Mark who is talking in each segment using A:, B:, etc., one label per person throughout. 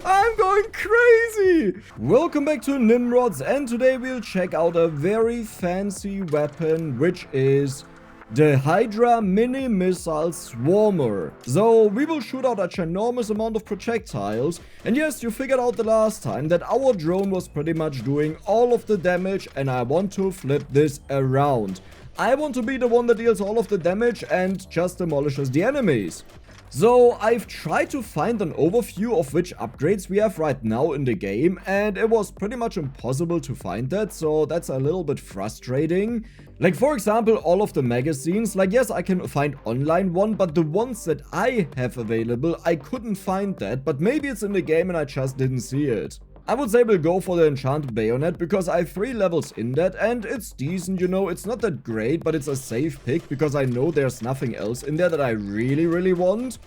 A: I'm going crazy! Welcome back to Nimrods, and today we'll check out a very fancy weapon, which is the Hydra Minimissle Swarmer. So we will shoot out a ginormous amount of projectiles, and yes, you figured out the last time that our drone was pretty much doing all of the damage, and I want to flip this around. I want to be the one that deals all of the damage and just demolishes the enemies. So I've tried to find an overview of which upgrades we have right now in the game, and it was pretty much impossible to find that, so that's a little bit frustrating. Like, for example, all of the magazines, like, yes, I can find online one, but the ones that I have available, I couldn't find that, but maybe it's in the game and I just didn't see it. I would say we'll go for the enchanted bayonet because I have 3 levels in that, and it's decent, you know. It's not that great, but it's a safe pick because I know there's nothing else in there that I really want.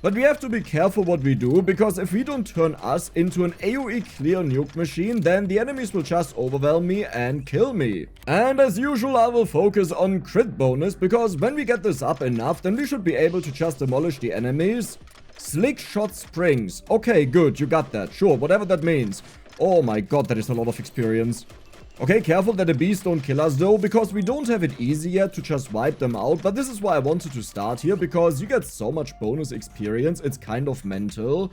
A: But we have to be careful what we do, because if we don't turn us into an AoE clear nuke machine, then the enemies will just overwhelm me and kill me. And as usual, I will focus on crit bonus, because when we get this up enough, then we should be able to just demolish the enemies. Slick shot springs. Okay, good, you got that. Sure, whatever that means. Oh my god, that is a lot of experience. Okay, careful that the bees don't kill us though, because we don't have it easy yet to just wipe them out. But this is why I wanted to start here, because you get so much bonus experience. It's kind of mental.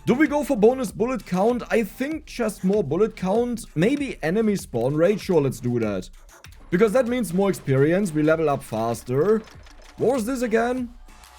A: Do we go for bonus bullet count? I think just more bullet count. Maybe enemy spawn rate. Sure, let's do that. Because that means more experience. We level up faster. What was this again?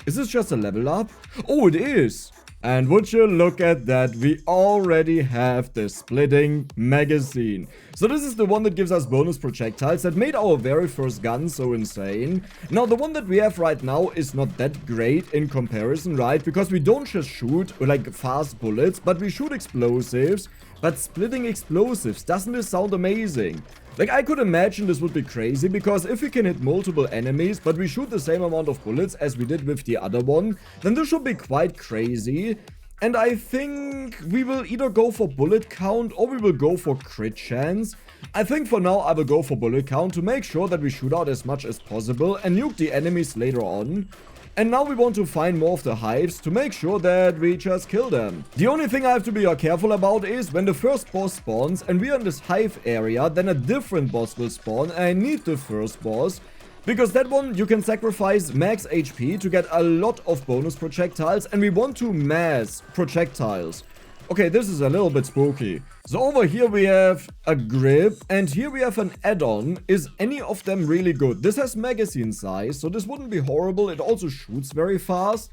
A: Is this just a level up? Oh, it is. And would you look at that, we already have the splitting magazine. So this is the one that gives us bonus projectiles that made our very first gun so insane. Now the one that we have right now is not that great in comparison, right? Because we don't just shoot like fast bullets, but we shoot explosives. But splitting explosives, doesn't this sound amazing? Like, I could imagine this would be crazy, because if we can hit multiple enemies, but we shoot the same amount of bullets as we did with the other one, then this should be quite crazy. And I think we will either go for bullet count or we will go for crit chance. I think for now I will go for bullet count to make sure that we shoot out as much as possible and nuke the enemies later on. And now we want to find more of the hives to make sure that we just kill them. The only thing I have to be careful about is when the first boss spawns and we are in this hive area, then a different boss will spawn and I need the first boss. Because that one you can sacrifice max HP to get a lot of bonus projectiles, and we want to mass projectiles. Okay, this is a little bit spooky. So over here we have a grip, and here we have an add-on. Is any of them really good? This has magazine size, so this wouldn't be horrible. It also shoots very fast.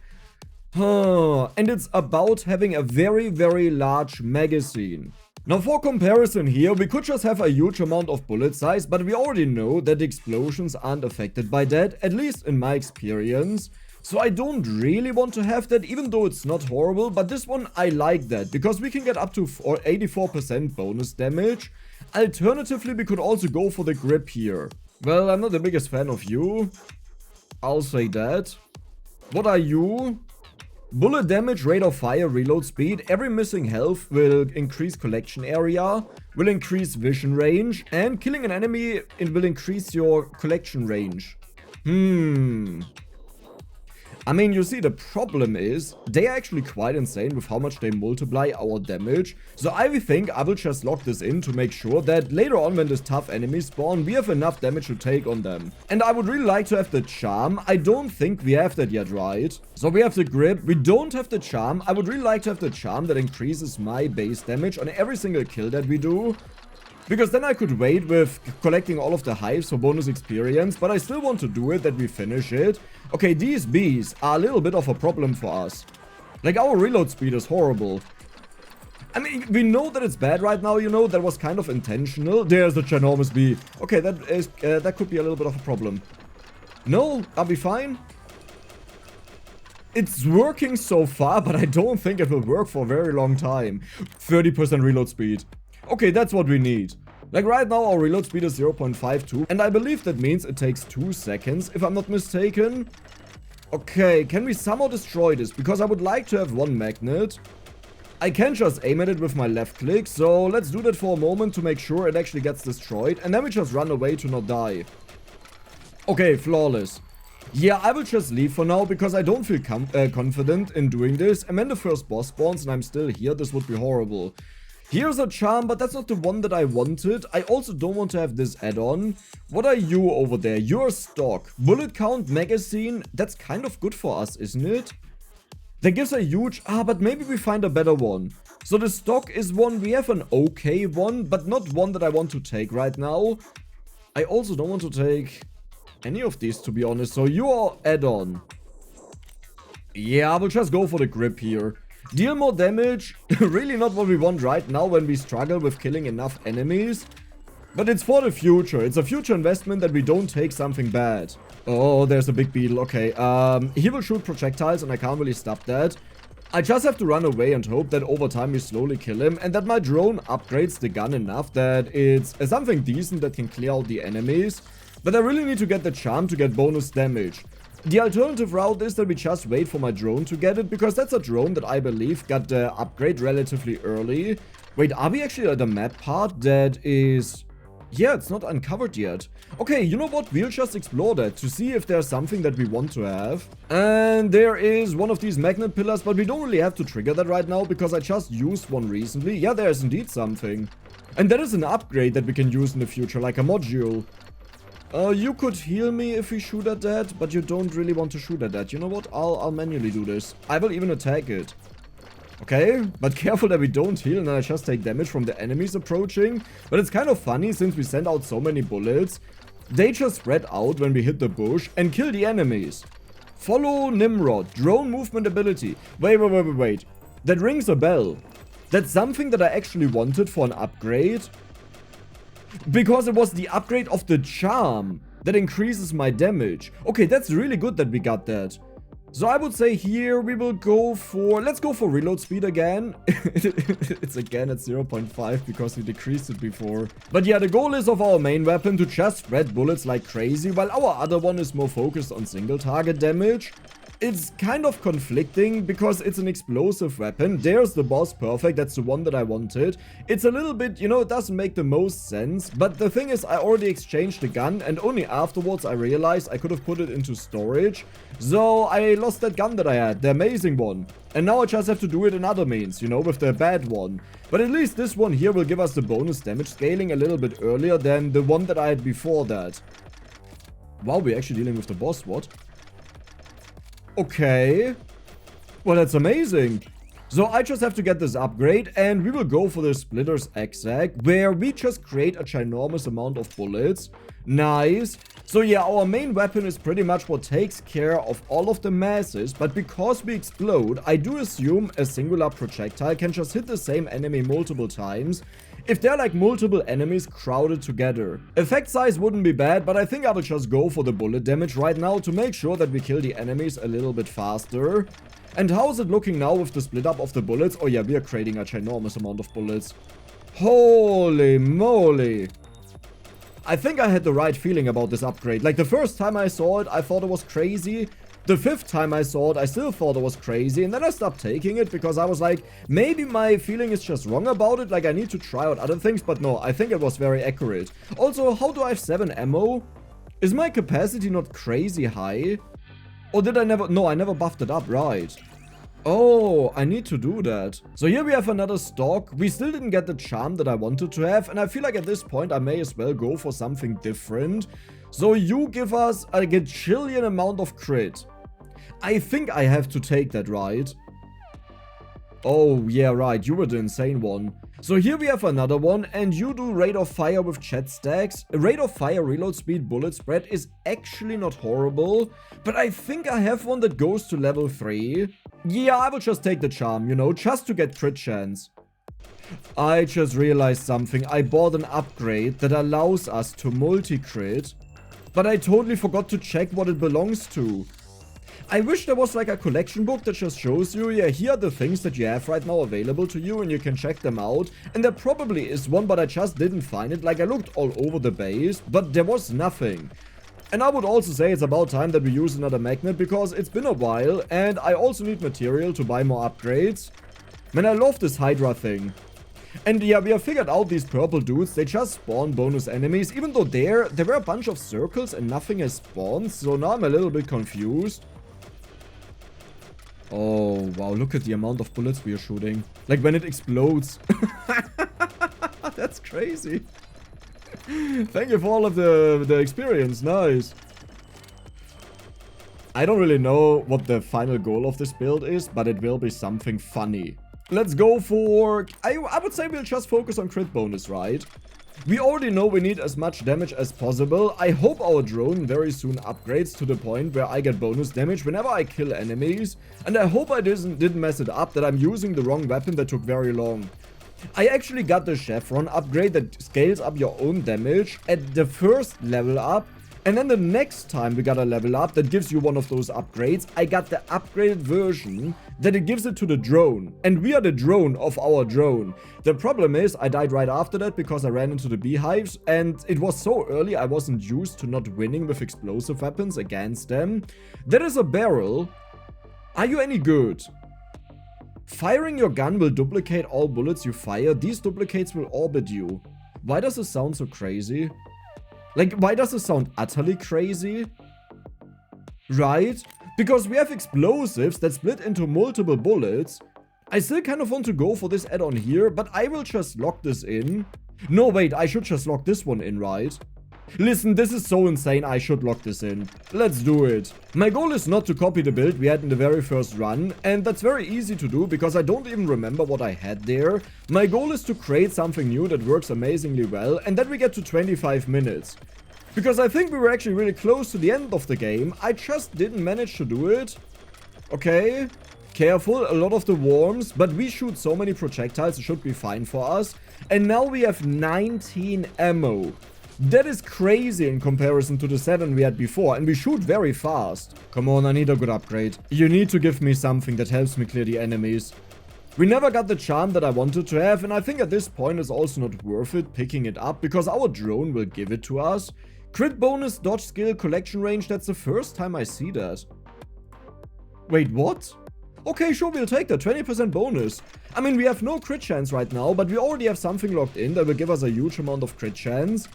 A: And it's about having a very large magazine. Now for comparison here, we could just have a huge amount of bullet size, but we already know that the explosions aren't affected by that, at least in my experience. So I don't really want to have that, even though it's not horrible, but this one I like that, because we can get up to 84% bonus damage. Alternatively, we could also go for the grip here. Well, I'm not the biggest fan of you. I'll say that. What are you? Bullet damage, rate of fire, reload speed, every missing health will increase collection area, will increase vision range, and killing an enemy, it will increase your collection range. I mean, you see, the problem is, they are actually quite insane with how much they multiply our damage. So I think I will just lock this in to make sure that later on when this tough enemies spawn, we have enough damage to take on them. And I would really like to have the charm. I don't think we have that yet, right? So we have the grip. We don't have the charm. I would really like to have the charm that increases my base damage on every single kill that we do. Because then I could wait with collecting all of the hives for bonus experience, but I still want to do it, that we finish it. Okay, these bees are a little bit of a problem for us. Like, our reload speed is horrible. I mean, we know that it's bad right now, you know, that was kind of intentional. There's the ginormous bee. Okay, that could be a little bit of a problem. No, are we fine? It's working so far, but I don't think it will work for a very long time. 30% reload speed. Okay, that's what we need. Like right now our reload speed is 0.52 and I believe that means it takes 2 seconds if I'm not mistaken. Okay, can we somehow destroy this? Because I would like to have one magnet. I can just aim at it with my left click, so let's do that for a moment to make sure it actually gets destroyed and then we just run away to not die. Okay, flawless. Yeah, I will just leave for now because I don't feel confident in doing this. And when the first boss spawns and I'm still here, this would be horrible. Here's a charm, but that's not the one that I wanted. I also don't want to have this add-on. What are you over there? You're stock. Bullet count, magazine. That's kind of good for us, isn't it? That gives a huge... but maybe we find a better one. So the stock is one. We have an okay one, but not one that I want to take right now. I also don't want to take any of these, to be honest. So you are add-on. Yeah, I will just go for the grip here. Deal more damage, really not what we want right now when we struggle with killing enough enemies. But it's for the future. It's a future investment that we don't take something bad. Oh, there's a big beetle. Okay, he will shoot projectiles and I can't really stop that. I just have to run away and hope that over time we slowly kill him. And that my drone upgrades the gun enough that it's something decent that can clear out the enemies. But I really need to get the charm to get bonus damage. The alternative route is that we just wait for my drone to get it, because that's a drone that I believe got the upgrade relatively early. Wait, are we actually at the map part that is... Yeah, it's not uncovered yet. Okay, you know what? We'll just explore that to see if there's something that we want to have. And there is one of these magnet pillars, but we don't really have to trigger that right now because I just used one recently. Yeah, there is indeed something. And that is an upgrade that we can use in the future, like a module. You could heal me if we shoot at that, but you don't really want to shoot at that. You know what? I'll manually do this. I will even attack it. Okay, but careful that we don't heal and then I just take damage from the enemies approaching. But it's kind of funny since we send out so many bullets. They just spread out when we hit the bush and kill the enemies. Follow Nimrod. Drone movement ability. Wait. That rings a bell. That's something that I actually wanted for an upgrade. Because it was the upgrade of the charm that increases my damage. Okay, that's really good that we got that. So I would say here we will go for... Let's go for reload speed again. It's again at 0.5 because we decreased it before. But yeah, the goal is of our main weapon to just spread bullets like crazy, while our other one is more focused on single target damage. It's kind of conflicting because it's an explosive weapon. There's the boss, perfect, that's the one that I wanted. It's a little bit, you know, it doesn't make the most sense. But the thing is, I already exchanged the gun and only afterwards I realized I could have put it into storage. So I lost that gun that I had, the amazing one. And now I just have to do it in other means, you know, with the bad one. But at least this one here will give us the bonus damage scaling a little bit earlier than the one that I had before that. Wow, we're actually dealing with the boss, what? Okay. Well, that's amazing. So I just have to get this upgrade and we will go for the Splitter's Exact, where we just create a ginormous amount of bullets. Nice. So yeah, our main weapon is pretty much what takes care of all of the masses, but because we explode, I do assume a singular projectile can just hit the same enemy multiple times if they're like multiple enemies crowded together. Effect size wouldn't be bad, but I think I will just go for the bullet damage right now to make sure that we kill the enemies a little bit faster. And how's it looking now with the split up of the bullets? Oh yeah, we are creating a ginormous amount of bullets. Holy moly. I think I had the right feeling about this upgrade. Like the first time I saw it, I thought it was crazy. The fifth time I saw it, I still thought it was crazy. And then I stopped taking it because I was like, maybe my feeling is just wrong about it. Like I need to try out other things. But no, I think it was very accurate. Also, how do I have 7 ammo? Is my capacity not crazy high? Or did I never... No, I never buffed it up, right. Oh, I need to do that. So here we have another stock. We still didn't get the charm that I wanted to have. And I feel like at this point I may as well go for something different. So you give us a gajillion amount of crit. I think I have to take that, right? Oh, yeah, right. You were the insane one. So here we have another one, and you do rate of fire with chat stacks. A rate of fire, reload speed, bullet spread is actually not horrible, but I think I have one that goes to level 3. Yeah, I will just take the charm, you know, just to get crit chance. I just realized something. I bought an upgrade that allows us to multi-crit, but I totally forgot to check what it belongs to. I wish there was like a collection book that just shows you, yeah, here are the things that you have right now available to you and you can check them out. And there probably is one, but I just didn't find it. Like I looked all over the base, but there was nothing. And I would also say it's about time that we use another magnet because it's been a while and I also need material to buy more upgrades. Man, I love this Hydra thing. And yeah, we have figured out these purple dudes. They just spawn bonus enemies, even though there were a bunch of circles and nothing has spawned. So now I'm a little bit confused. Oh, wow. Look at the amount of bullets we are shooting. Like when it explodes. That's crazy. Thank you for all of the experience. Nice. I don't really know what the final goal of this build is, but it will be something funny. Let's go for... I would say we'll just focus on crit bonus, right? We already know we need as much damage as possible. I hope our drone very soon upgrades to the point where I get bonus damage whenever I kill enemies. And I hope I didn't mess it up, that I'm using the wrong weapon that took very long. I actually got the chevron upgrade that scales up your own damage at the first level up. And then the next time we got a level up that gives you one of those upgrades, I got the upgraded version that it gives it to the drone. And we are the drone of our drone. The problem is I died right after that because I ran into the beehives and it was so early I wasn't used to not winning with explosive weapons against them. There is a barrel. Are you any good? Firing your gun will duplicate all bullets you fire. These duplicates will orbit you. Why does this sound so crazy? Like, why does it sound utterly crazy? Right? Because we have explosives that split into multiple bullets. I still kind of want to go for this add-on here, but I will just lock this in. No, wait, I should just lock this one in, right? Listen, this is so insane, I should lock this in. Let's do it. My goal is not to copy the build we had in the very first run, and that's very easy to do because I don't even remember what I had there. My goal is to create something new that works amazingly well, and then we get to 25 minutes. Because I think we were actually really close to the end of the game, I just didn't manage to do it. Okay, careful, a lot of the worms, but we shoot so many projectiles, it should be fine for us. And now we have 19 ammo. That is crazy in comparison to the 7 we had before, and we shoot very fast. Come on, I need a good upgrade. You need to give me something that helps me clear the enemies. We never got the charm that I wanted to have, and I think at this point it's also not worth it picking it up, because our drone will give it to us. Crit bonus, dodge skill, collection range, that's the first time I see that. Wait, what? Okay, sure, we'll take that, 20% bonus. I mean, we have no crit chance right now, but we already have something locked in that will give us a huge amount of crit chance.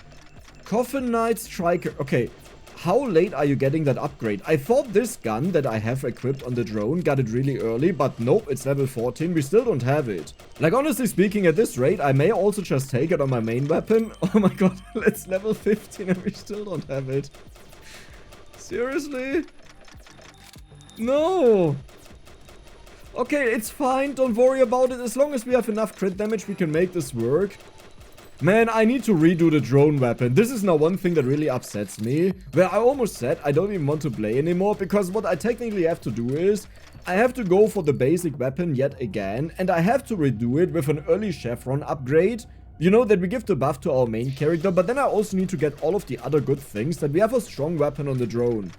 A: Coffin Knight Striker. Okay, how late are you getting that upgrade? I thought this gun that I have equipped on the drone got it really early, but nope, it's level 14. We still don't have it. Like, honestly speaking, at this rate, I may also just take it on my main weapon. Oh my god, it's level 15 and we still don't have it. Seriously? No. Okay, it's fine. Don't worry about it. As long as we have enough crit damage, we can make this work. Man, I need to redo the drone weapon. This is now one thing that really upsets me. Where I almost said I don't even want to play anymore. Because what I technically have to do is I have to go for the basic weapon yet again. And I have to redo it with an early chevron upgrade. You know, that we give the buff to our main character. But then I also need to get all of the other good things. That we have a strong weapon on the drone.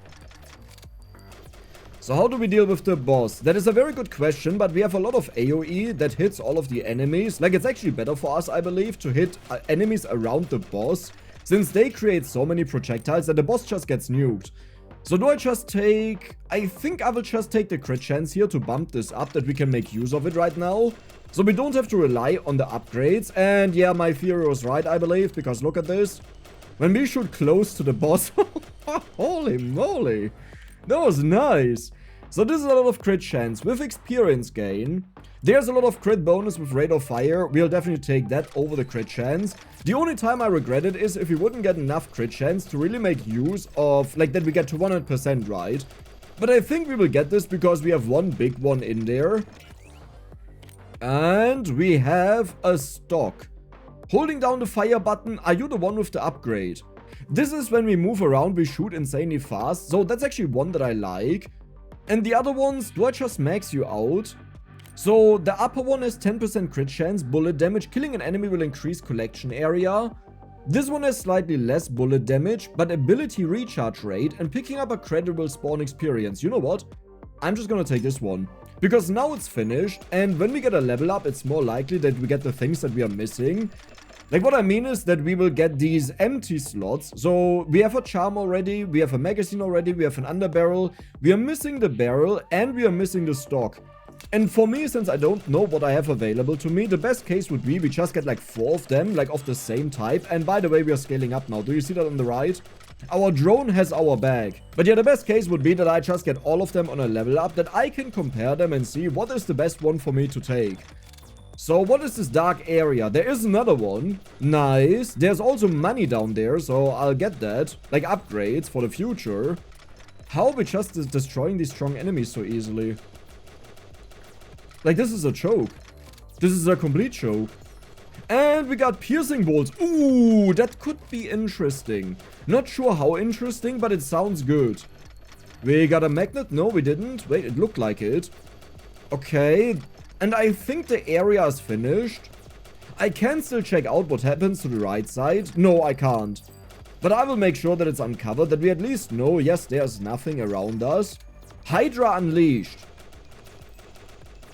A: So how do we deal with the boss? That is a very good question, but we have a lot of AoE that hits all of the enemies. Like, it's actually better for us, I believe, to hit enemies around the boss, since they create so many projectiles that the boss just gets nuked. So do I just take... I think I will just take the crit chance here to bump this up, that we can make use of it right now. So we don't have to rely on the upgrades. And yeah, my theory was right, I believe, because look at this. When we shoot close to the boss... Holy moly! That was nice. So this is a lot of crit chance with experience gain. There's a lot of crit bonus with rate of fire. We'll definitely take that over the crit chance. The only time I regret it is if we wouldn't get enough crit chance to really make use of, like, that we get to 100%, right? But I think we will get this because we have one big one in there. And we have a stock. Holding down the fire button, are you the one with the upgrade? This is when we move around, we shoot insanely fast. So that's actually one that I like. And the other ones, do I just max you out? So the upper one has 10% crit chance, bullet damage. Killing an enemy will increase collection area. This one has slightly less bullet damage, but ability recharge rate and picking up a credible spawn experience. You know what? I'm just gonna take this one. Because now it's finished, and when we get a level up, it's more likely that we get the things that we are missing. Like, what I mean is that we will get these empty slots. So we have a charm already, we have a magazine already, we have an underbarrel, we are missing the barrel, and we are missing the stock. And for me, since I don't know what I have available to me, the best case would be we just get like 4 of them, like of the same type. And by the way, we are scaling up now. Do you see that on the right? Our drone has our bag. But yeah, the best case would be that I just get all of them on a level up, that I can compare them and see what is the best one for me to take. So what is this dark area? There is another one. Nice. There's also money down there, so I'll get that. Like upgrades for the future. How are we just destroying these strong enemies so easily? Like, this is a joke. This is a complete joke. And we got piercing bolts. Ooh, that could be interesting. Not sure how interesting, but it sounds good. We got a magnet? No, we didn't. Wait, it looked like it. Okay. And I think the area is finished. I can still check out what happens to the right side. No, I can't. But I will make sure that it's uncovered, that we at least know, yes, there's nothing around us. Hydra Unleashed.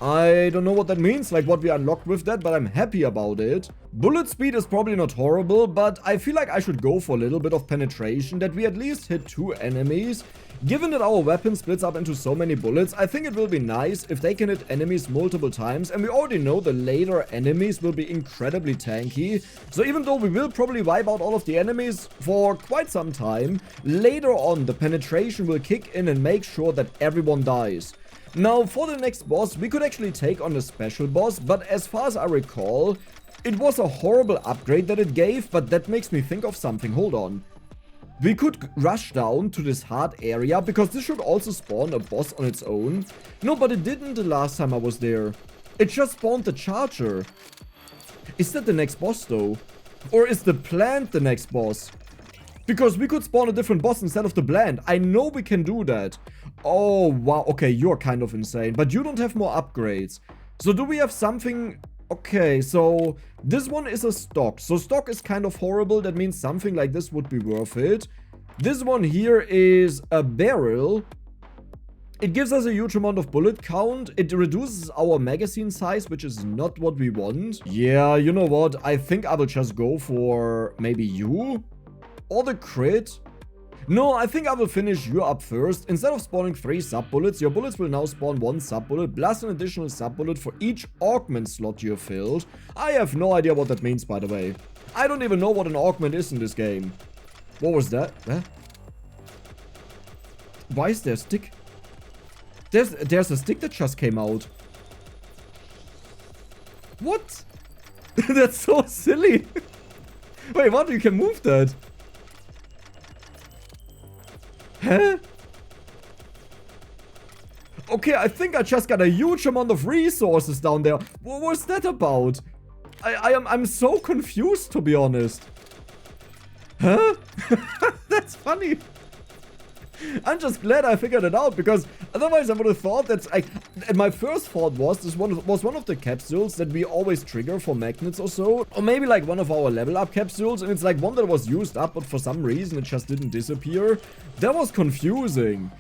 A: I don't know what that means, like what we unlocked with that, but I'm happy about it. Bullet speed is probably not horrible, but I feel like I should go for a little bit of penetration, that we at least hit 2 enemies. Given that our weapon splits up into so many bullets, I think it will be nice if they can hit enemies multiple times, and we already know the later enemies will be incredibly tanky. So even though we will probably wipe out all of the enemies for quite some time, later on the penetration will kick in and make sure that everyone dies. Now, for the next boss, we could actually take on a special boss, but as far as I recall, it was a horrible upgrade that it gave, but that makes me think of something. Hold on. We could rush down to this hard area, because this should also spawn a boss on its own. No, but it didn't the last time I was there. It just spawned the charger. Is that the next boss, though? Or is the plant the next boss? Because we could spawn a different boss instead of the plant. I know we can do that. Oh, wow. Okay, you're kind of insane. But you don't have more upgrades. So do we have something... Okay, so this one is a stock. So stock is kind of horrible. That means something like this would be worth it. This one here is a barrel. It gives us a huge amount of bullet count. It reduces our magazine size, which is not what we want. Yeah, you know what? I think I will just go for maybe you or the crit. No, I think I will finish you up first. Instead of spawning 3 sub-bullets, your bullets will now spawn 1 sub-bullet, plus an additional sub-bullet for each augment slot you filled. I have no idea what that means, by the way. I don't even know what an augment is in this game. What was that? Huh? Why is there a stick? There's a stick that just came out. What? That's so silly. Wait, what? You can move that. Huh? Okay, I think I just got a huge amount of resources down there. What was that about? I'm so confused, to be honest. Huh? That's funny. I'm just glad I figured it out, because otherwise I would have thought that and my first thought was this was one of the capsules that we always trigger for magnets or so, or maybe like one of our level up capsules, and it's like one that was used up, but for some reason it just didn't disappear. That was confusing.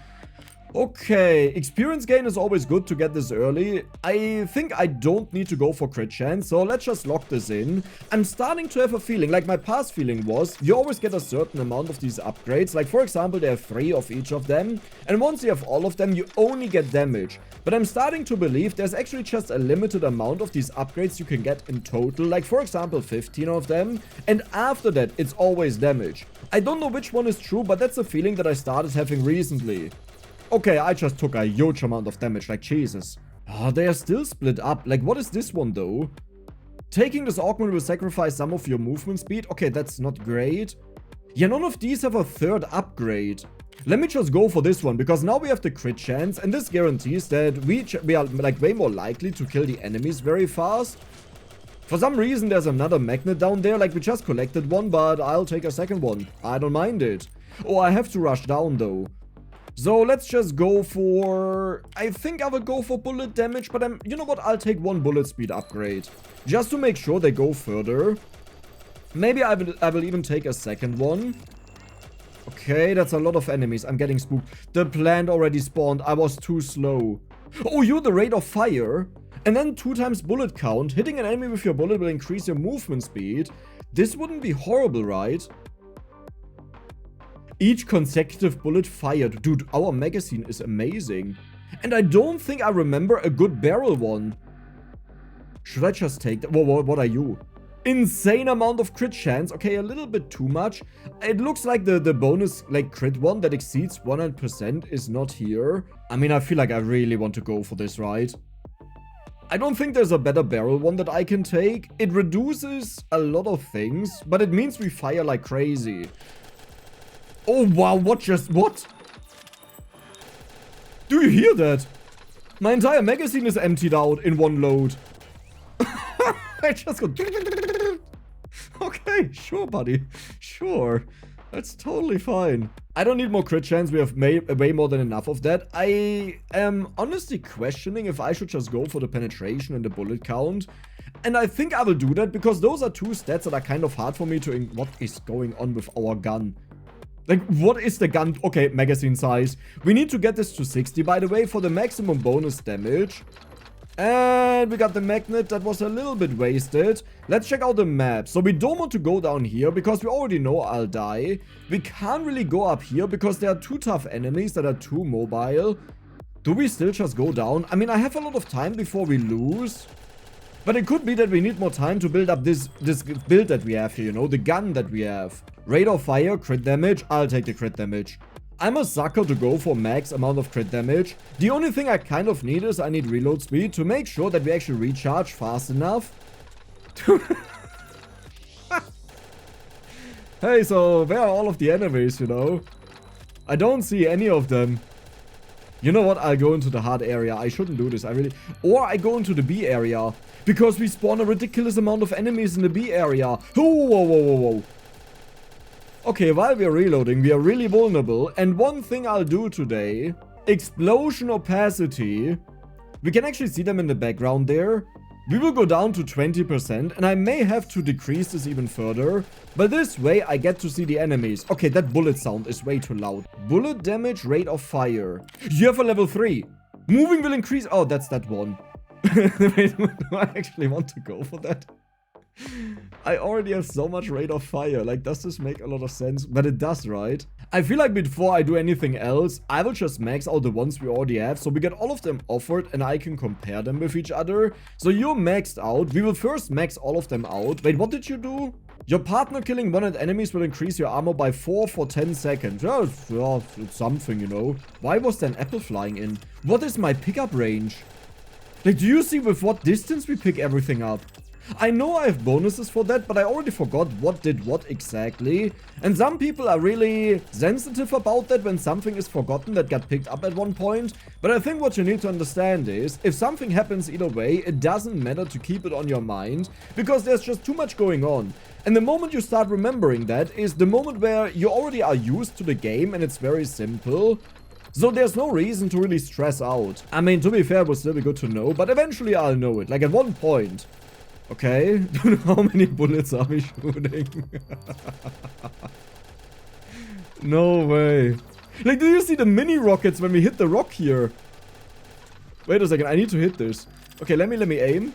A: Okay, experience gain is always good to get this early. I think I don't need to go for crit chance, so let's just lock this in. I'm starting to have a feeling, like my past feeling was, you always get a certain amount of these upgrades. Like for example, there are 3 of each of them, and once you have all of them, you only get damage. But I'm starting to believe there's actually just a limited amount of these upgrades you can get in total. Like for example, 15 of them, and after that, it's always damage. I don't know which one is true, but that's a feeling that I started having recently. Okay, I just took a huge amount of damage, like Jesus. Oh, they are still split up. Like, what is this one, though? Taking this augment will sacrifice some of your movement speed. Okay, that's not great. Yeah, none of these have a 3rd upgrade. Let me just go for this one, because now we have the crit chance, and this guarantees that we are, like, way more likely to kill the enemies very fast. For some reason, there's another magnet down there. Like, we just collected one, but I'll take a second one. I don't mind it. Oh, I have to rush down, though. So let's just go for... I think I will go for bullet damage, but you know what? I'll take 1 bullet speed upgrade. Just to make sure they go further. Maybe I will even take a second one. Okay, that's a lot of enemies. I'm getting spooked. The plant already spawned. I was too slow. Oh, you're the rate of fire. And then 2 times bullet count. Hitting an enemy with your bullet will increase your movement speed. This wouldn't be horrible, right? Each consecutive bullet fired. Dude, our magazine is amazing. And I don't think I remember a good barrel one. Should I just take that? Whoa, what are you? Insane amount of crit chance. Okay, a little bit too much. It looks like the bonus, like, crit one that exceeds 100% is not here. I mean, I feel like I really want to go for this, right? I don't think there's a better barrel one that I can take. It reduces a lot of things, but it means we fire like crazy. Oh, wow, what? Do you hear that? My entire magazine is emptied out in one load. I just go... Okay, sure, buddy. Sure. That's totally fine. I don't need more crit chance. We have way more than enough of that. I am honestly questioning if I should just go for the penetration and the bullet count. And I think I will do that because those are two stats that are kind of hard for me to... What is going on with our gun? Like, what is the gun? Okay, magazine size. We need to get this to 60, by the way, for the maximum bonus damage. And we got the magnet that was a little bit wasted. Let's check out the map. So we don't want to go down here because we already know I'll die. We can't really go up here because there are two tough enemies that are too mobile. Do we still just go down? I mean, I have a lot of time before we lose. But it could be that we need more time to build up this build that we have here, you know, the gun that we have. Rate of fire, crit damage. I'll take the crit damage. I'm a sucker to go for max amount of crit damage. The only thing I kind of need is I need reload speed to make sure that we actually recharge fast enough. Hey, so where are all of the enemies, you know? I don't see any of them. You know what? I'll go into the hard area. I shouldn't do this. Or I go into the B area. Because we spawn a ridiculous amount of enemies in the B area. Whoa. Okay, while we are reloading, we are really vulnerable. And one thing I'll do today, explosion opacity. We can actually see them in the background there. We will go down to 20%, and I may have to decrease this even further. But this way, I get to see the enemies. Okay, that bullet sound is way too loud. Bullet damage, rate of fire. You have a level 3. Moving will increase. Oh, that's that one. Wait, do I actually want to go for that? I already have so much rate of fire. Like, does this make a lot of sense? But it does, right? I feel like before I do anything else, I will just max out the ones we already have. So we get all of them offered and I can compare them with each other. So you're maxed out. We will first max all of them out. Wait, what did you do? Your partner killing 100 enemies will increase your armor by 4 for 10 seconds. Yeah, it's something, you know. Why was there an apple flying in? What is my pickup range? Like, do you see with what distance we pick everything up? I know I have bonuses for that, but I already forgot what did what exactly. And some people are really sensitive about that when something is forgotten that got picked up at one point. But I think what you need to understand is, if something happens either way, it doesn't matter to keep it on your mind, because there's just too much going on. And the moment you start remembering that is the moment where you already are used to the game and it's very simple. So there's no reason to really stress out. I mean, to be fair, it would still be good to know, but eventually I'll know it. Like at one point. Okay, how many bullets are we shooting? No way. Like, do you see the mini rockets when we hit the rock here? Wait a second, I need to hit this. Okay, let me aim.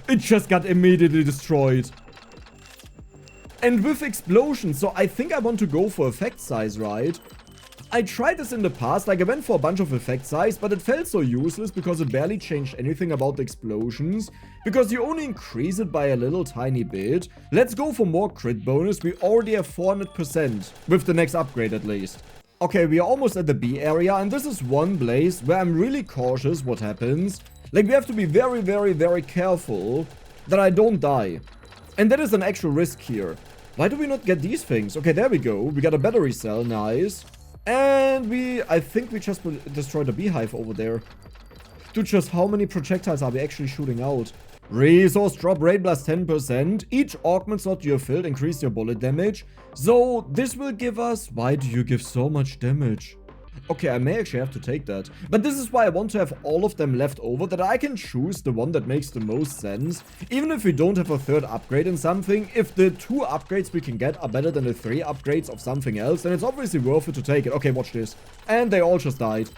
A: It just got immediately destroyed. And with explosions, so I think I want to go for effect size, right? I tried this in the past, like I went for a bunch of effect size, but it felt so useless because it barely changed anything about the explosions. Because you only increase it by a little tiny bit. Let's go for more crit bonus. We already have 400% with the next upgrade at least. Okay, we are almost at the B area, and this is one place where I'm really cautious what happens. Like, we have to be very, very, very careful that I don't die. And that is an actual risk here. Why do we not get these things? Okay, there we go. We got a battery cell, nice. And I think we just destroyed a beehive over there. Dude, just how many projectiles are we actually shooting out? Resource drop rate plus 10%. Each augment slot you have filled increase your bullet damage. So this will give us... Why do you give so much damage? Okay, I may actually have to take that. But this is why I want to have all of them left over, that I can choose the one that makes the most sense. Even if we don't have a third upgrade in something, if the 2 upgrades we can get are better than the 3 upgrades of something else, then it's obviously worth it to take it. Okay, watch this. And they all just died.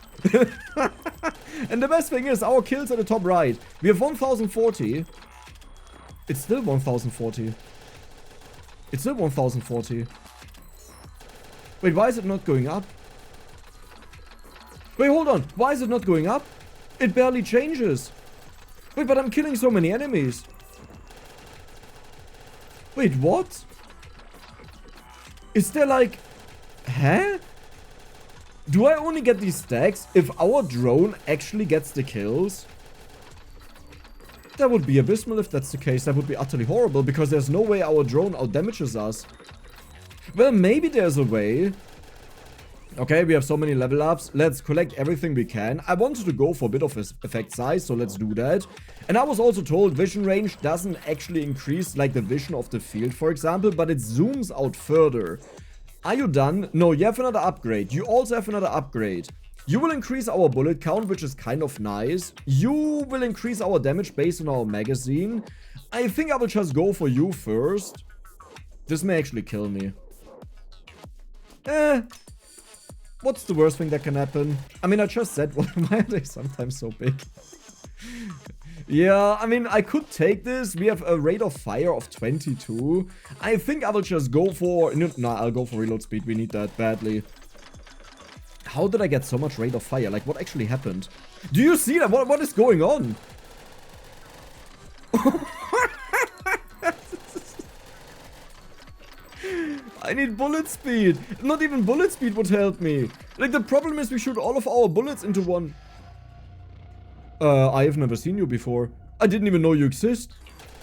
A: And the best thing is, our kills at the top right. We have 1040. It's still 1040. It's still 1040. Wait, why is it not going up? Wait, hold on. Why is it not going up? It barely changes. Wait, but I'm killing so many enemies. Wait, what? Is there like... Huh? Do I only get these stacks if our drone actually gets the kills? That would be abysmal if that's the case. That would be utterly horrible because there's no way our drone outdamages us. Well, maybe there's a way. Okay, we have so many level ups. Let's collect everything we can. I wanted to go for a bit of effect size, so let's do that. And I was also told vision range doesn't actually increase like the vision of the field, for example, but it zooms out further. Are you done? No, you have another upgrade. You also have another upgrade. You will increase our bullet count, which is kind of nice. You will increase our damage based on our magazine. I think I will just go for you first. This may actually kill me. What's the worst thing that can happen? I mean, I just said, why are they sometimes so big? Yeah, I mean, I could take this. We have a rate of fire of 22. I think I will just go for... No, I'll go for reload speed. We need that badly. How did I get so much rate of fire? Like, what actually happened? Do you see that? What is going on? I need bullet speed. Not even bullet speed would help me. Like, the problem is we shoot all of our bullets into one. I have never seen you before. I didn't even know you exist.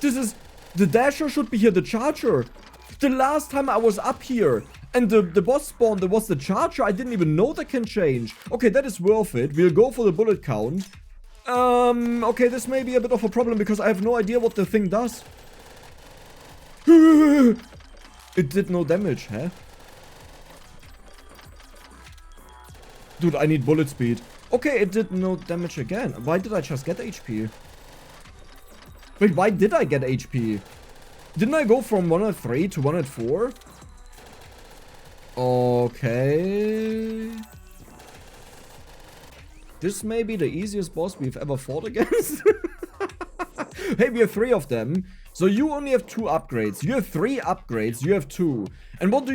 A: This is... The dasher should be here, the charger. The last time I was up here and the boss spawned, there was the charger. I didn't even know that can change. Okay, that is worth it. We'll go for the bullet count. Okay, this may be a bit of a problem because I have no idea what the thing does. It did no damage, huh? Dude, I need bullet speed. Okay, it did no damage again. Why did I just get HP? Wait, why did I get HP? Didn't I go from 103 to 104? Okay. This may be the easiest boss we've ever fought against. Hey, we have 3 of them. So you only have 2 upgrades. You have 3 upgrades. You have 2. And what do?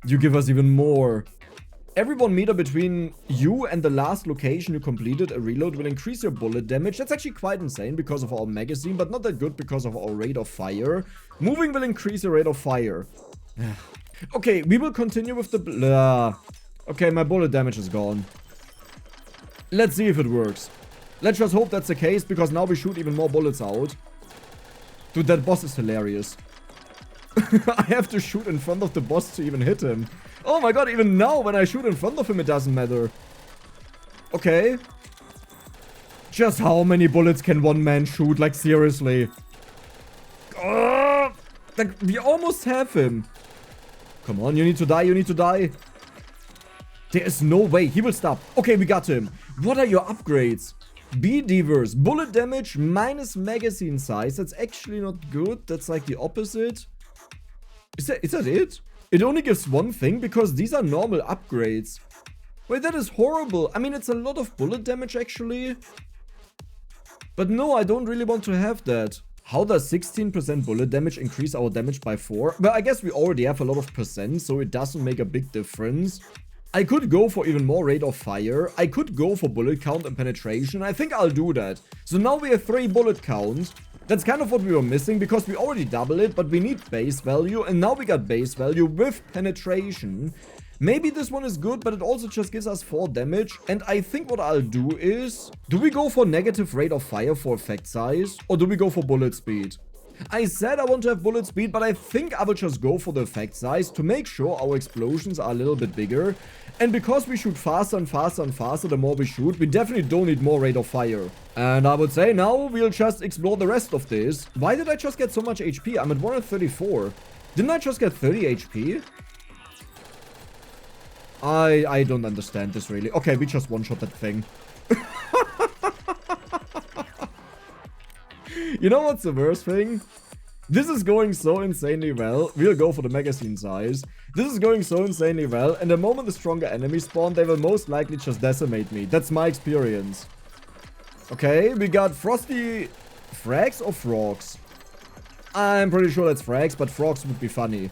A: You give us even more. Every 1 meter between you and the last location you completed a reload will increase your bullet damage. That's actually quite insane because of our magazine, but not that good because of our rate of fire. Moving will increase your rate of fire. Okay, we will continue with the... Okay, my bullet damage is gone. Let's see if it works. Let's just hope that's the case, because now we shoot even more bullets out. Dude, that boss is hilarious. I have to shoot in front of the boss to even hit him. Oh my god, even now when I shoot in front of him, it doesn't matter. Okay. Just how many bullets can one man shoot? Like, seriously. Like, we almost have him. Come on, you need to die, you need to die. There is no way. He will stop. Okay, we got him. What are your upgrades? Be diverse. Bullet damage minus magazine size. That's actually not good. That's like the opposite. Is that it? It only gives one thing because these are normal upgrades. Wait, that is horrible. I mean, it's a lot of bullet damage actually. But no, I don't really want to have that. How does 16% bullet damage increase our damage by 4? Well, I guess we already have a lot of percent, so it doesn't make a big difference. I could go for even more rate of fire. I could go for bullet count and penetration. I think I'll do that. So now we have 3 bullet count. That's kind of what we were missing because we already double it, but we need base value. And now we got base value with penetration. Maybe this one is good, but it also just gives us 4 damage. And I think what I'll do is... Do we go for negative rate of fire for effect size? Or do we go for bullet speed? I said I want to have bullet speed, but I think I will just go for the effect size to make sure our explosions are a little bit bigger. And because we shoot faster and faster and faster the more we shoot, we definitely don't need more rate of fire. And I would say now we'll just explore the rest of this. Why did I just get so much HP? I'm at 134. Didn't I just get 30 HP? I don't understand this really. Okay, we just one-shot that thing. You know what's the worst thing? This is going so insanely well. We'll go for the magazine size. This is going so insanely well. And the moment the stronger enemies spawn, they will most likely just decimate me. That's my experience. Okay, we got frosty frags or frogs. I'm pretty sure that's frags, but frogs would be funny.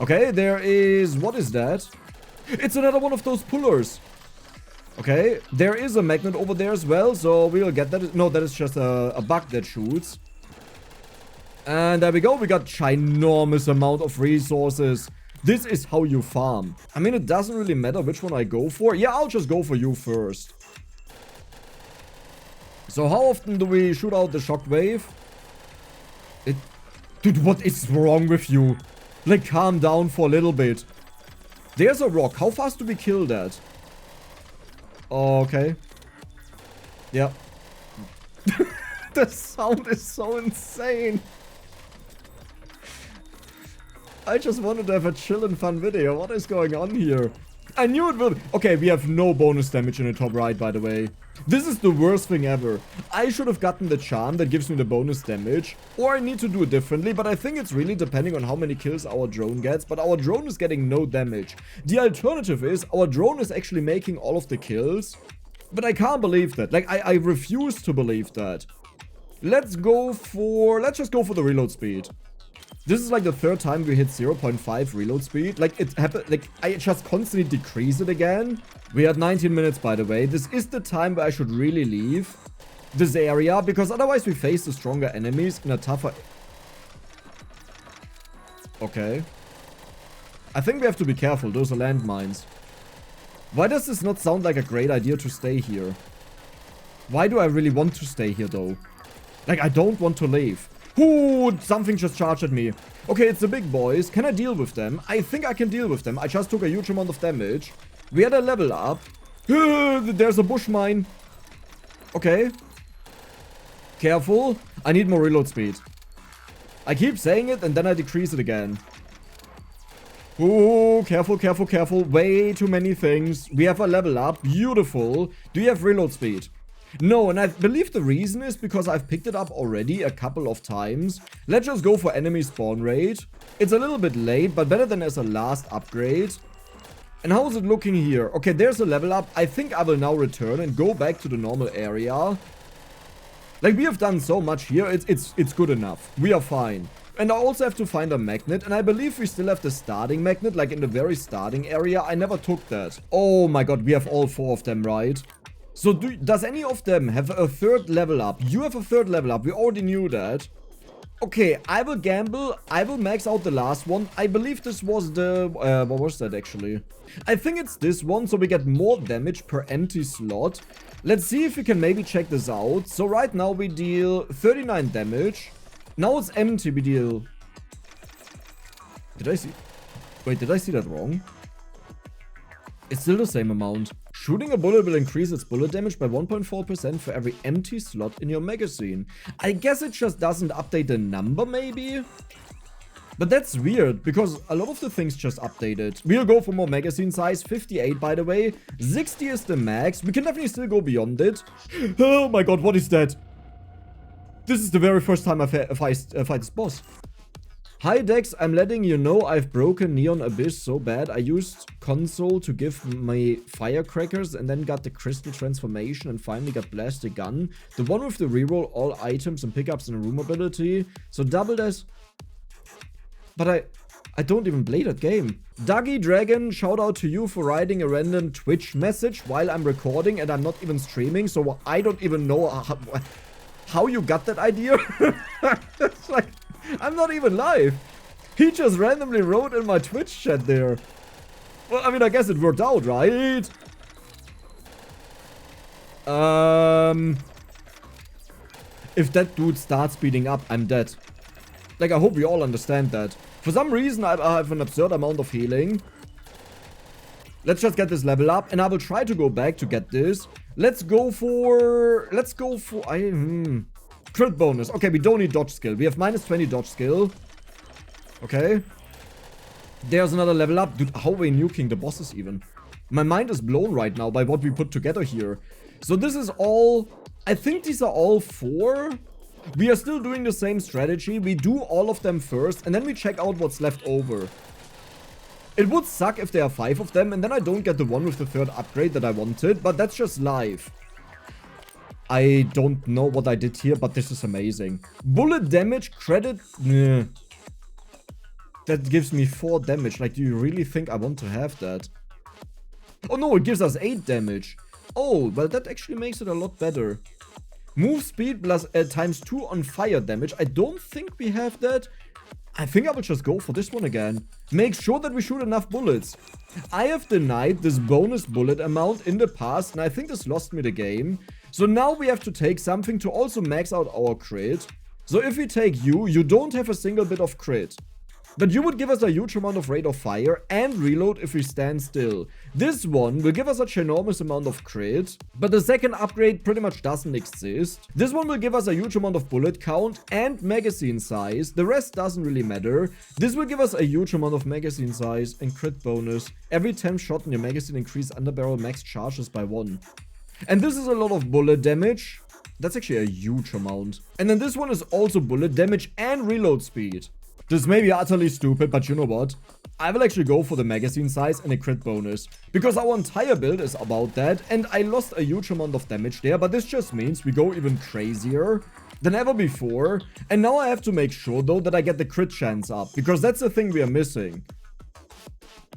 A: Okay, there is... What is that? It's another one of those pullers. Okay, there is a magnet over there as well, so we'll get that. No, that is just a bug that shoots. And there we go. We got ginormous amount of resources. This is how you farm. I mean, it doesn't really matter which one I go for. Yeah, I'll just go for you first. So how often do we shoot out the shockwave? Dude, what is wrong with you? Like, calm down for a little bit. There's a rock. How fast do we kill that? Okay. Yeah. The sound is so insane. I just wanted to have a chill and fun video. What is going on here? I knew it would. Okay, we have no bonus damage in the top right, by the way. This is the worst thing ever. I should have gotten the charm that gives me the bonus damage. Or I need to do it differently, but I think it's really depending on how many kills our drone gets. But our drone is getting no damage. The alternative is our drone is actually making all of the kills. But I can't believe that. Like, I refuse to believe that. Let's just go for the reload speed. This is like the third time we hit 0.5 reload speed. Like, it happened, like, I just constantly decrease it again. We had 19 minutes, by the way. This is the time where I should really leave this area, because otherwise we face the stronger enemies in a tougher... Okay. I think we have to be careful. Those are landmines. Why does this not sound like a great idea to stay here? Why do I really want to stay here, though? Like, I don't want to leave. Ooh, something just charged at me. Okay, it's the big boys. Can I deal with them? I think I can deal with them. I just took a huge amount of damage. We had a level up. There's a bush mine. Okay. Careful. I need more reload speed. I keep saying it and then I decrease it again. Ooh, careful, careful, careful. Way too many things. We have a level up. Beautiful. Do you have reload speed? No, and I believe the reason is because I've picked it up already a couple of times. Let's just go for enemy spawn rate. It's a little bit late, but better than as a last upgrade. And how is it looking here? Okay, there's a level up. I think I will now return and go back to the normal area. Like, we have done so much here. It's good enough. We are fine. And I also have to find a magnet. And I believe we still have the starting magnet, like in the very starting area. I never took that. Oh my god, we have all 4 of them, right? So does any of them have a third level up? You have a third level up. We already knew that. Okay, I will gamble. I will max out the last one. I believe this was the... what was that actually? I think it's this one, so we get more damage per empty slot. Let's see if we can maybe check this out. So right now we deal 39 damage. Now it's empty, we deal... Did I see... Wait, did I see that wrong? It's still the same amount. Shooting a bullet will increase its bullet damage by 1.4% for every empty slot in your magazine. I guess it just doesn't update the number, maybe? But that's weird, because a lot of the things just updated. We'll go for more magazine size, 58 by the way. 60 is the max. We can definitely still go beyond it. Oh my god, what is that? This is the very first time I fight this boss. Hi Dex, I'm letting you know I've broken Neon Abyss so bad. I used console to give my firecrackers and then got the crystal transformation and finally got blasted gun. The one with the reroll all items and pickups and room ability. So double this. But I don't even play that game. Dougie Dragon, shout out to you for writing a random Twitch message while I'm recording and I'm not even streaming. So I don't even know how you got that idea. It's like... I'm not even live. He just randomly wrote in my Twitch chat there. Well, I mean, I guess it worked out, right? If that dude starts speeding up, I'm dead. Like, I hope we all understand that. For some reason, I have an absurd amount of healing. Let's just get this level up, and I will try to go back to get this. Let's go for... Crit bonus. Okay, we don't need dodge skill. We have minus 20 dodge skill. Okay. There's another level up. Dude, how are we nuking the bosses even? My mind is blown right now by what we put together here. So this is all... I think these are all 4. We are still doing the same strategy. We do all of them first, and then we check out what's left over. It would suck if there are 5 of them, and then I don't get the one with the 3rd upgrade that I wanted, but that's just life. I don't know what I did here, but this is amazing. Bullet damage credit... Nah. That gives me 4 damage. Like, do you really think I want to have that? Oh no, it gives us 8 damage. Oh, well, that actually makes it a lot better. Move speed plus times 2 on fire damage. I don't think we have that. I think I will just go for this one again. Make sure that we shoot enough bullets. I have denied this bonus bullet amount in the past, and I think this lost me the game. So now we have to take something to also max out our crit. So if we take you don't have a single bit of crit. But you would give us a huge amount of rate of fire and reload if we stand still. This one will give us a ginormous amount of crit, but the second upgrade pretty much doesn't exist. This one will give us a huge amount of bullet count and magazine size. The rest doesn't really matter. This will give us a huge amount of magazine size and crit bonus. Every 10th shot in your magazine increase underbarrel max charges by 1. And this is a lot of bullet damage. That's actually a huge amount. And then this one is also bullet damage and reload speed. This may be utterly stupid, but you know what? I will actually go for the magazine size and a crit bonus. Because our entire build is about that, and I lost a huge amount of damage there, but this just means we go even crazier than ever before. And now I have to make sure, though, that I get the crit chance up, because that's the thing we are missing.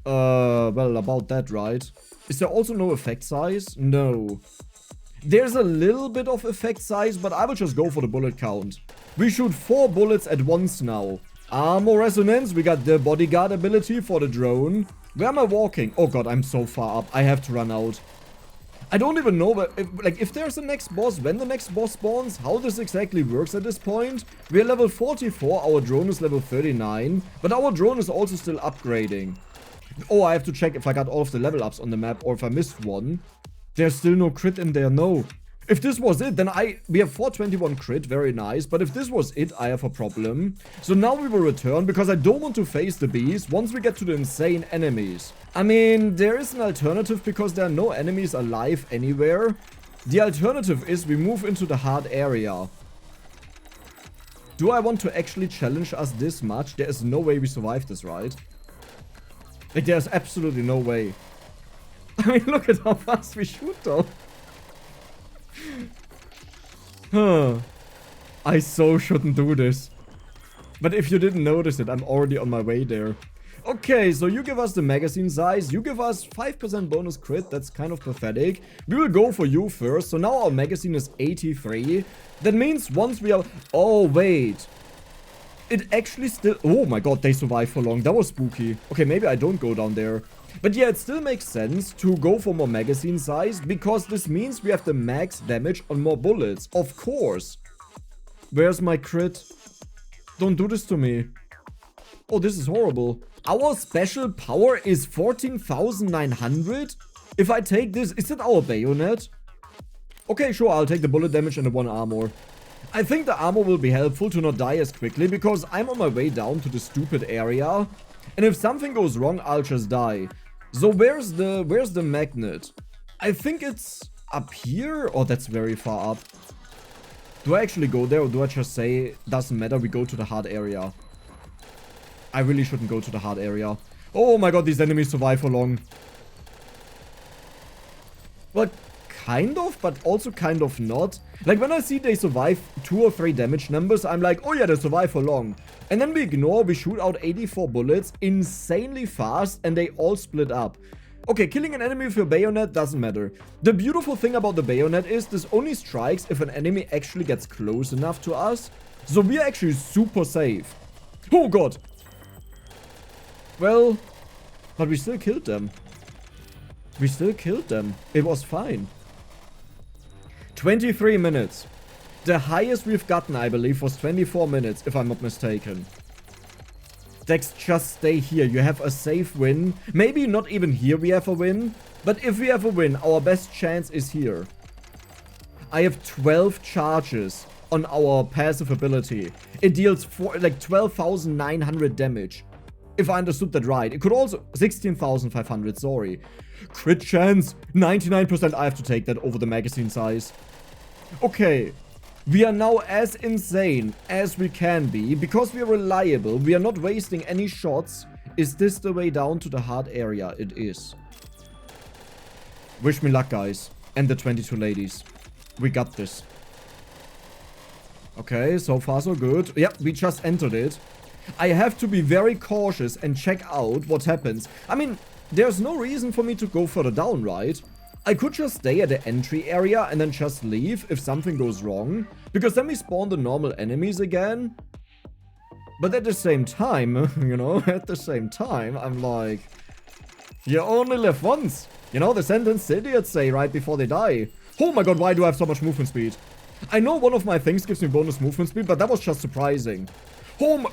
A: Well, about that, right? Is there also no effect size? No. There's a little bit of effect size, but I will just go for the bullet count. We shoot 4 bullets at once now. Armor resonance, we got the bodyguard ability for the drone. Where am I walking? Oh god, I'm so far up. I have to run out. I don't even know if there's a next boss, when the next boss spawns, how this exactly works at this point. We are level 44, our drone is level 39, but our drone is also still upgrading. Oh, I have to check if I got all of the level ups on the map or if I missed one. There's still no crit in there, no. If this was it, then we have 421 crit, very nice. But if this was it, I have a problem. So now we will return, because I don't want to face the beast once we get to the insane enemies. I mean, there is an alternative, because there are no enemies alive anywhere. The alternative is we move into the hard area. Do I want to actually challenge us this much? There is no way we survive this, right? Like, there's absolutely no way. I mean, look at how fast we shoot, though. Huh. I so shouldn't do this. But if you didn't notice it, I'm already on my way there. Okay, so you give us the magazine size. You give us 5% bonus crit. That's kind of pathetic. We will go for you first. So now our magazine is 83. That means once we are... Oh, wait. It actually still... Oh my god, they survived for long. That was spooky. Okay, maybe I don't go down there. But yeah, it still makes sense to go for more magazine size, because this means we have the max damage on more bullets. Of course. Where's my crit? Don't do this to me. Oh, this is horrible. Our special power is 14,900? If I take this, is it our bayonet? Okay, sure, I'll take the bullet damage and the 1 armor. I think the armor will be helpful to not die as quickly, because I'm on my way down to the stupid area. And if something goes wrong, I'll just die. So where's the magnet? I think it's up here. Oh, that's very far up. Do I actually go there, or do I just say, doesn't matter, we go to the hard area? I really shouldn't go to the hard area. Oh my god, these enemies survive for long. Well, kind of, but also kind of not. Like, when I see they survive 2 or 3 damage numbers, I'm like, oh yeah, they survive for long. And then we ignore, we shoot out 84 bullets insanely fast, and they all split up. Okay, killing an enemy with your bayonet doesn't matter. The beautiful thing about the bayonet is this only strikes if an enemy actually gets close enough to us. So we are actually super safe. Oh god. Well, but we still killed them. We still killed them. It was fine. 23 minutes. The highest we've gotten, I believe, was 24 minutes, if I'm not mistaken. Dex, just stay here. You have a safe win. Maybe not even here we have a win. But if we have a win, our best chance is here. I have 12 charges on our passive ability. It deals like 12,900 damage. If I understood that right. It could also... 16,500, sorry. Crit chance. 99%. I have to take that over the magazine size. Okay. We are now as insane as we can be. Because we are reliable. We are not wasting any shots. Is this the way down to the hard area? It is. Wish me luck, guys. And the 22 ladies. We got this. Okay, so far so good. Yep, we just entered it. I have to be very cautious and check out what happens. I mean, there's no reason for me to go further down, right? I could just stay at the entry area and then just leave if something goes wrong. Because then we spawn the normal enemies again. But at the same time, you know, at the same time, I'm like, you only live once. You know, the sentence the idiots say right before they die. Oh my god, why do I have so much movement speed? I know one of my things gives me bonus movement speed, but that was just surprising. Oh my...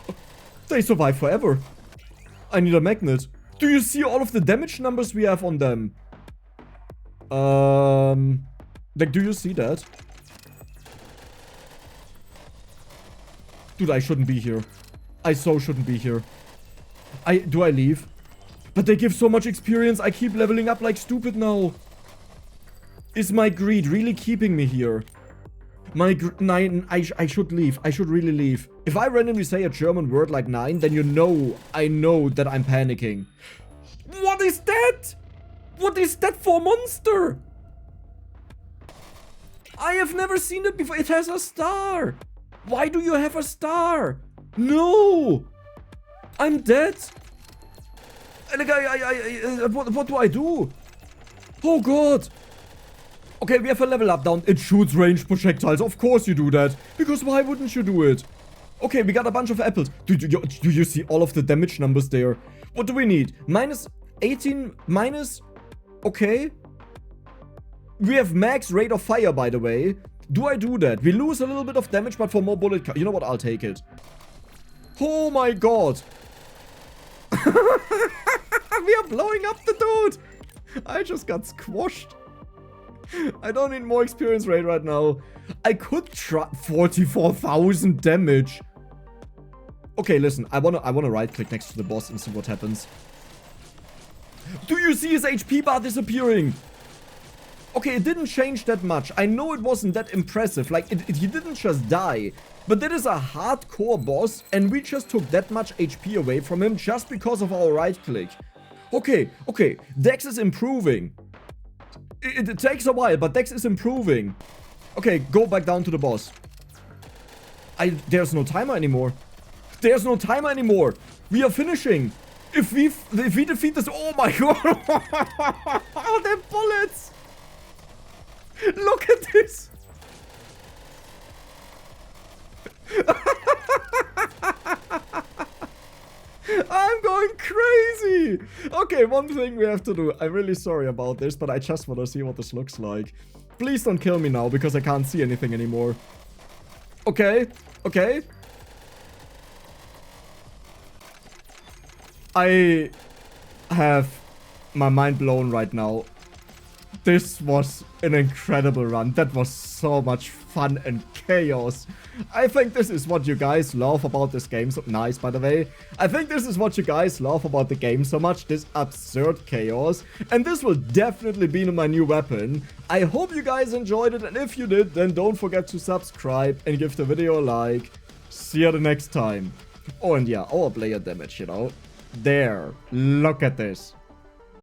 A: They survive forever. I need a magnet. Do you see all of the damage numbers we have on them? Like, do you see that? Dude, I shouldn't be here. I so shouldn't be here. Do I leave? But they give so much experience. I keep leveling up like stupid now. Is my greed really keeping me here? Nine, I should leave. I should really leave. If I randomly say a German word like 9, then you know, I know that I'm panicking. What is that? What is that for monster? I have never seen it before. It has a star. Why do you have a star? No. I'm dead. Like, what do I do? Oh god. Okay, we have a level up down. It shoots ranged projectiles. Of course you do that. Because why wouldn't you do it? Okay, we got a bunch of apples. Do you see all of the damage numbers there? What do we need? Minus 18, minus... Okay. We have max rate of fire, by the way. Do I do that? We lose a little bit of damage, but for more bullet... You know what? I'll take it. Oh my god. We are blowing up the dude. I just got squashed. I don't need more experience rate right now. I could try 44,000 damage. Okay, listen. I wanna right click next to the boss and see what happens. Do you see his HP bar disappearing? Okay, it didn't change that much. I know it wasn't that impressive. Like, he didn't just die. But that is a hardcore boss, and we just took that much HP away from him just because of our right click. Okay, okay. Dex is improving. It takes a while, but Dex is improving. Okay, go back down to the boss. There's no timer anymore. There's no timer anymore. We are finishing. If we defeat this... Oh my god. Oh, they're bullets. Look at this. I'm going crazy. Okay, one thing we have to do. I'm really sorry about this, but I just want to see what this looks like. Please don't kill me now, because I can't see anything anymore. Okay, okay. I have my mind blown right now. This was an incredible run. That was so much fun and chaos. I think this is what you guys love about this game. So nice, by the way. I think this is what you guys love about the game so much. This absurd chaos. And this will definitely be my new weapon. I hope you guys enjoyed it. And if you did, then don't forget to subscribe and give the video a like. See you the next time. Oh, and yeah, our player damage, you know. There. Look at this.